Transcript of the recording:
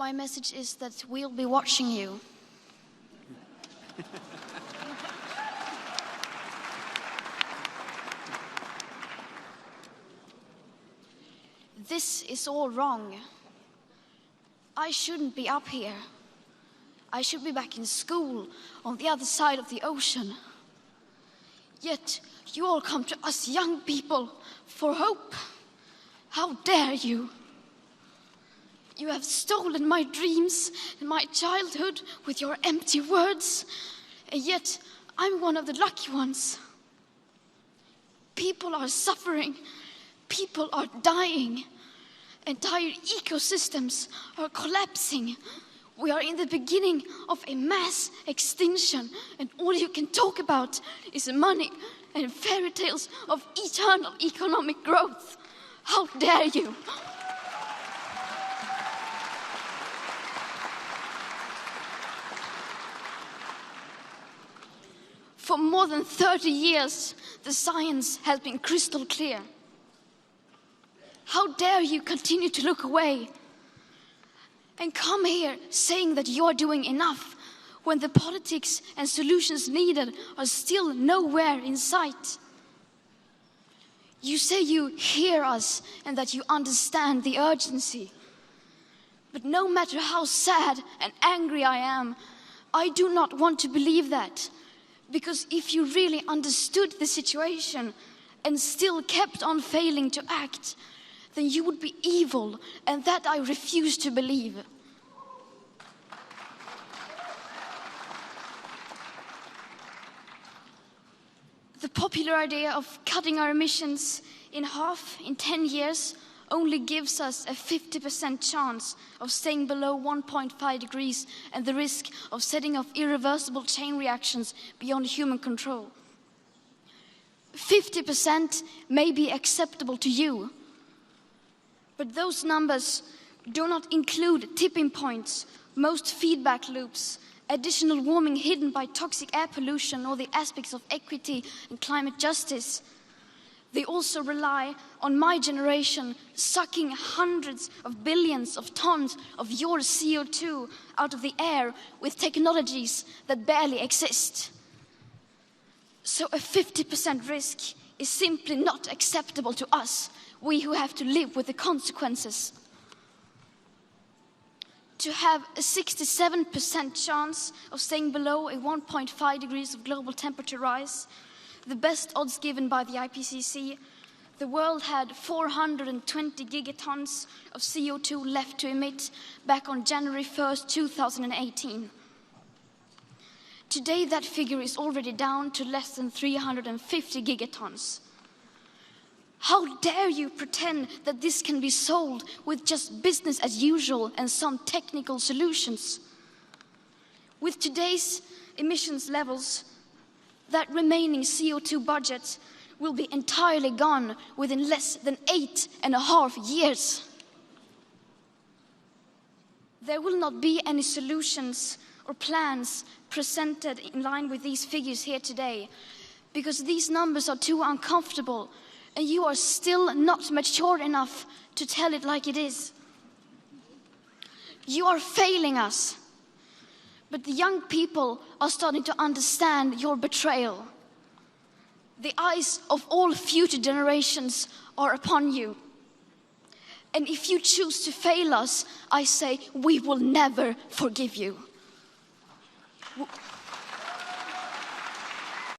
My message is that we'll be watching you. This is all wrong. I shouldn't be up here. I should be back in school on the other side of the ocean. Yet you all come to us young people for hope. How dare you? You have stolen my dreams and my childhood with your empty words, and yet I'm one of the lucky ones. People are suffering, people are dying, entire ecosystems are collapsing. We are in the beginning of a mass extinction, and all you can talk about is money and fairy tales of eternal economic growth. How dare you? For more than 30 years, the science has been crystal clear. How dare you continue to look away and come here saying that you're doing enough when the politics and solutions needed are still nowhere in sight? You say you hear us and that you understand the urgency. But no matter how sad and angry I am, I do not want to believe that. Because if you really understood the situation and still kept on failing to act, then you would be evil, and that I refuse to believe. The popular idea of cutting our emissions in half in 10 years only gives us a 50% chance of staying below 1.5 degrees and the risk of setting off irreversible chain reactions beyond human control. 50% may be acceptable to you, but those numbers do not include tipping points, most feedback loops, additional warming hidden by toxic air pollution, or the aspects of equity and climate justice. They also rely on my generation sucking hundreds of billions of tons of your CO2 out of the air with technologies that barely exist. So a 50% risk is simply not acceptable to us, we who have to live with the consequences. To have a 67% chance of staying below a 1.5 degrees of global temperature rise, the best odds given by the IPCC, the world had 420 gigatons of CO2 left to emit back on January 1st, 2018. Today, that figure is already down to less than 350 gigatons. How dare you pretend that this can be solved with just business as usual and some technical solutions? With today's emissions levels, that remaining CO2 budget will be entirely gone within less than 8.5 years. There will not be any solutions or plans presented in line with these figures here today, because these numbers are too uncomfortable and you are still not mature enough to tell it like it is. You are failing us. But the young people are starting to understand your betrayal. The eyes of all future generations are upon you. And if you choose to fail us, I say we will never forgive you.